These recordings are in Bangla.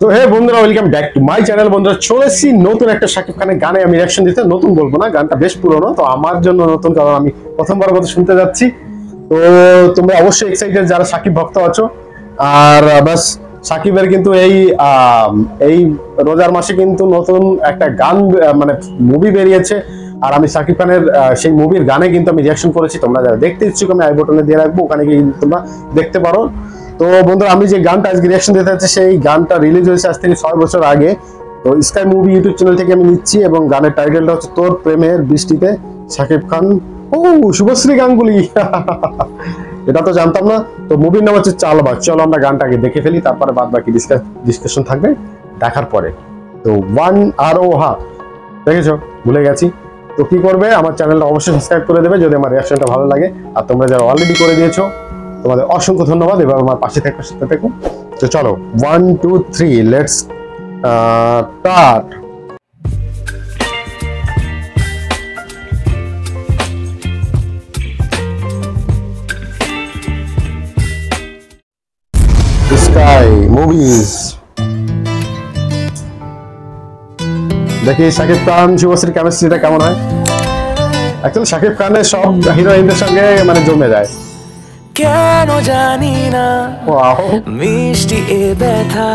তো হে বন্ধুরা, welcome back to my channel. বন্ধুরা, চলে এসেছি নতুন একটা শাকিব খানের গানে আমি রিঅ্যাকশন দিতে। নতুন বলবো না, গানটা বেশ পুরনো, তো আমার জন্য নতুন, কারণ আমি প্রথমবার মতো শুনতে যাচ্ছি। তো তোমরা অবশ্যই এক্সাইটেড যারা শাকিব ভক্ত আছো। আর বাস, শাকিবের কিন্তু এই রোজার মাসে কিন্তু নতুন একটা গান মানে মুভি বেরিয়েছে। আর আমি শাকিব খানের সেই মুভির গানে কিন্তু আমি রিঅ্যাকশন করেছি। তোমরা যারা দেখতে ইচ্ছুক আমি আই বাটনে দিয়ে রাখবো, ওখানে গিয়ে তোমরা দেখতে পারো। তো বন্ধুরা, আমি যে গানটা আজকে রিঅ্যাকশন দিতে যাচ্ছি সেই গানটা রিলিজ হয়েছে আজ থেকে 6 বছর আগে। তো স্কাই মুভি ইউটিউব চ্যানেল থেকে আমি নিচ্ছি, এবং গানের টাইটেলটা হচ্ছে তোর প্রেমের বৃষ্টিতে, শাকিব খান ও শুভশ্রী গাঙ্গুলি। এটা তো জানতাম না। তো মুভির নাম হচ্ছে চালবাজ। চলো আমরা গানটাকে দেখে ফেলি, তারপরে বাদ বাকি ডিসকাশন থাকবে দেখার পরে। তো ওয়ান আর ও হা দেখেছো, ভুলে গেছি। তো কি করবে, আমার চ্যানেলটা অবশ্যই সাবস্ক্রাইব করে দেবে যদি আমার রিঅ্যাকশনটা ভালো লাগে। আর তোমরা যারা অলরেডি করে দিয়েছো তোমাদের অসংখ্য ধন্যবাদ। এবার আমার পাশে সাথে থেকো। তো চলো 1 2 3 লেটস স্টার্ট। Sky movies. দেখি শাকিব খান শুভশ্রীর কেমিস্ট্রিটা কেমন হয়। অ্যাকচুয়ালি শাকিব খানের সব হিরোইনদের সঙ্গে মানে জমে যায়। কেন জানি না মিষ্টি এ ব্যথা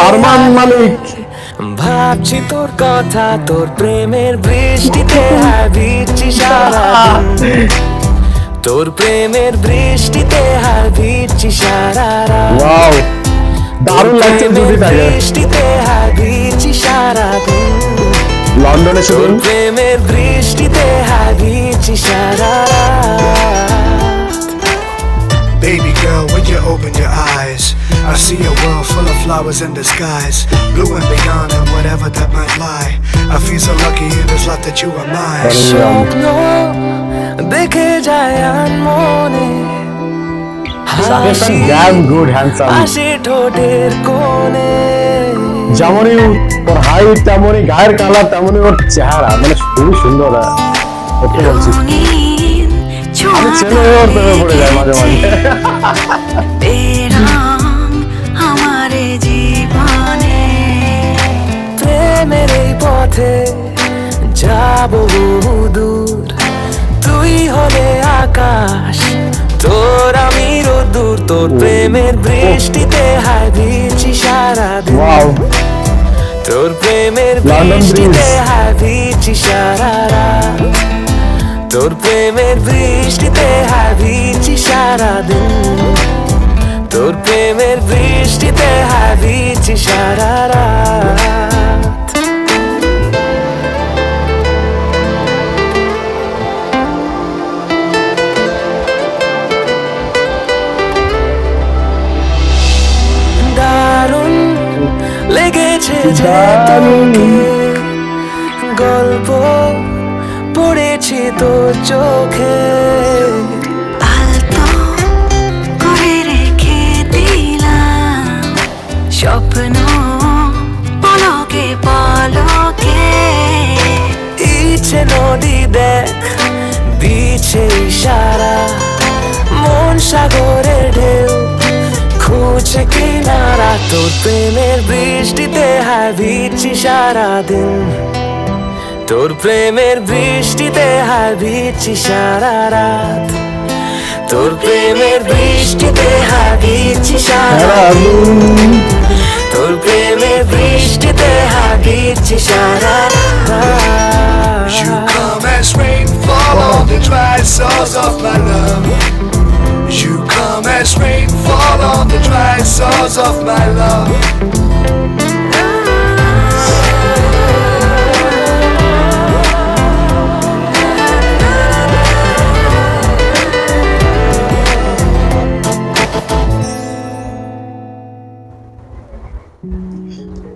আরমান মালিক। ভাবছি তোর কথা, তোর প্রেমের বৃষ্টিতে ভিজছি সারাদিন, তোর প্রেমের বৃষ্টিতে ভিজছি সারা রাত। ওয়াও, দারুণ লাগছে জুটিটাকে। বৃষ্টিতে ভিজছি সারাদিন, লন্ডনে শুটিং। প্রেমের বৃষ্টিতে ভিজছি সারা রাত। Baby girl, when you open your eyes, I see a world full of flowers in the skies, blue and beyond and whatever that might lie. I feel so lucky in this life that you are mine. স্বপ্ন দেখে যায় মনে, Shakib Khan damn good handsome। হাসি ঠোঁটের কোণে, যেমনই ওর হাইট, তেমনই গায়ের কালার, তেমনই ওর চেহারা, মানে খুবই সুন্দর। ওকে বলছি, আমি ছেলে ওর প্রেমে পড়ে যায় মাঝে মাঝে। আমারে জীবনে প্রেমের এই পথে যাব দূর, তুই হলে আকাশ, তোর আমি রোদ্দুর, তোর প্রেমের বৃষ্টিতে ভিজছি সারাদিন, তোর প্রেমের বৃষ্টিতে ভিজছি সারা রাত, তোর প্রেমের বৃষ্টিতে ভিজছি সারাদিন, তোর প্রেমের বৃষ্টিতে ভিজছি সারা রাত। দারুণ লেগেছে যে তোকে, গল্প পড়েছি তোর চোখে, আলতো করে রেখে দিলাম স্বপ্ন পলকে পলকে, ইচ্ছে নদী দেখ দিচ্ছে ইশারা, মন সাগরের ঢেউ খুঁজছে কিনারা, তোর প্রেমের বৃষ্টিতে ভিজছি সারাদিন, তোর প্রেমের বৃষ্টিতে ভিজছি সারা রাত, তোর প্রেমের বৃষ্টিতে ভিজছি সারা দিন, তোর প্রেমের বৃষ্টিতে ভিজছি সারা রাত। You come as rainfall on the dry source of my love. You come as rainfall on the dry source of my love.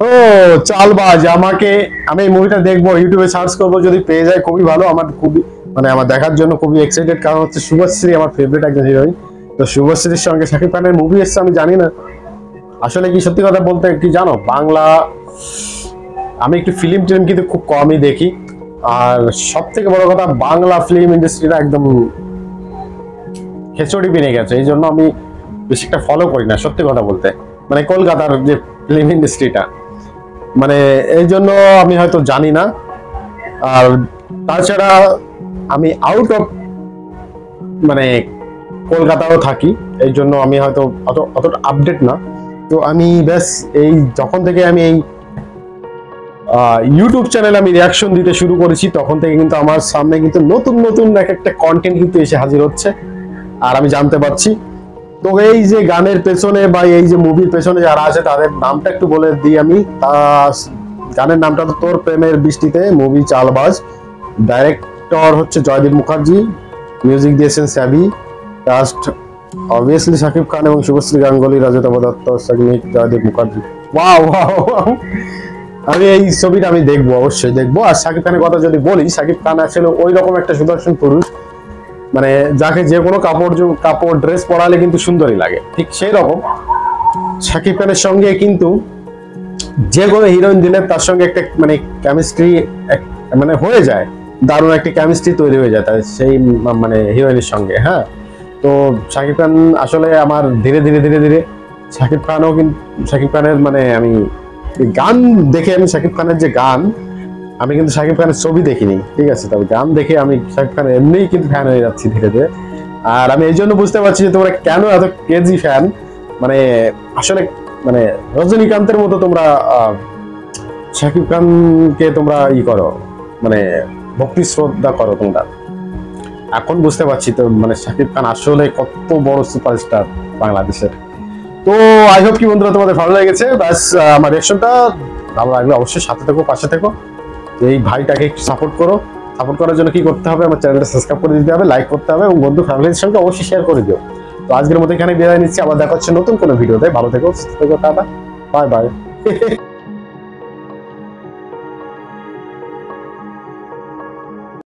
ও চালবাজ, আমি এই মুভিটা দেখবো, ইউটিউবে সার্চ করবো, যদি পেয়ে যায় খুবই ভালো। আমার খুবই আমার দেখার জন্য খুবই এক্সাইটেড, কারণ হচ্ছে শুভশ্রী আমার ফেভারিট একজন হিরোইন। তো শুভশ্রীর সঙ্গে শাকিব খানের মুভি এসছে, আমি জানি না আসলে কি সত্যি কথা বলতে কি জানো, বাংলা আমি একটু ফিল্ম কিন্তু খুব কমই দেখি। আর সব থেকে বড় কথা, বাংলা ফিল্ম ইন্ডাস্ট্রিটা একদম খেচড়ি বেড়ে গেছে, এই জন্য আমি বেশি একটা ফলো করি না সত্যি কথা বলতে। মানে কলকাতার যে ফিল্ম ইন্ডাস্ট্রিটা, মানে এই জন্য আমি হয়তো জানি না। আর তাছাড়া আমি আউট অফ মানে কলকাতাও থাকি, এই জন্য আমি হয়তো অতটা আপডেট না। তো আমি ব্যাস এই যখন থেকে আমি এই ইউটিউব চ্যানেলে আমি রিয়াকশন দিতে শুরু করেছি, তখন থেকে কিন্তু আমার সামনে কিন্তু নতুন নতুন এক একটা কন্টেন্ট কিন্তু এসে হাজির হচ্ছে, আর আমি জানতে পারছি। তো এই যে গানের পেছনে বা এই যে মুভির পেছনে যারা আছে তাদের নামটা একটু বলে দিই আমি। গানের নামটা তো তোর প্রেমের বৃষ্টিতে, মুভি চালবাজ, ডাইরেক্টর হচ্ছে জয়দীপ মুখার্জি, মিউজিক দিয়েছেন স্যাভি, কাস্ট অবভিয়াসলি শাকিব খান এবং শুভশ্রী গাঙ্গুলি, রজতাভ দত্ত, সঙ্গীত Joydeep Mukherjee. Wow wow wow, আমি এই ছবিটা আমি দেখবো, অবশ্যই দেখবো। আর শাকিব খানের কথা যদি বলি, শাকিব খান আসলে ওই রকম একটা সুদর্শন পুরুষ, মানে যাকে যে কোনো কাপড় ড্রেস পরালে কিন্তু সুন্দরই লাগে, ঠিক সেই রকম শাকিব খানের সঙ্গে কিন্তু যে কোনো হিরোইন দিলে তার সঙ্গে একটা মানে কেমিস্ট্রি মানে হয়ে যায়, দারুণ একটা কেমিস্ট্রি তৈরি হয়ে যায় তার সেই মানে হিরোইনের সঙ্গে। হ্যাঁ, তো শাকিব খান আসলে আমার ধীরে ধীরে ধীরে ধীরে শাকিব খানও কিন্তু শাকিব খানের মানে আমি গান দেখে, আমি শাকিব খানের যে গান, আমি কিন্তু শাকিব খানের ছবি দেখিনি, ঠিক আছে, তবে গান দেখে আমি শাকিব খানের এমনিই কিন্তু ফ্যান হয়ে যাচ্ছি ধীরে ধীরে। আর আমি এই জন্য বুঝতে পারছি যে তোমরা কেন এত কেজি ফ্যান, মানে আসলে মানে রজনীকান্তের মতো তোমরা শাকিব খানকে তোমরা করো, মানে ভক্তি শ্রদ্ধা করো তোমরা। এখন বুঝতে পারছি তো মানে শাকিব খান আসলে কত বড় সুপারস্টার বাংলাদেশের। তো আই হোপ কি বন্ধুরা তোমাদের ভালো লেগেছে। ব্যাস আমার রিঅ্যাকশনটা ভালো লাগলে অবশ্যই সাথে থেকো, পাশে থেকো, এই ভাইটাকে একটু সাপোর্ট করো। সাপোর্ট করার জন্য কি করতে হবে, আমার চ্যানেলটা সাবস্ক্রাইব করে দিতে হবে, লাইক করতে হবে এবং বন্ধু ফ্যামিলির সঙ্গে অবশ্যই শেয়ার করে দিও। তো আজকের মতো এখানে বিদায় নিচ্ছি, আবার দেখা হচ্ছে নতুন কোনো ভিডিওতে। ভালো থেকো, সুস্থ থেকো, টাটা, বাই বাই।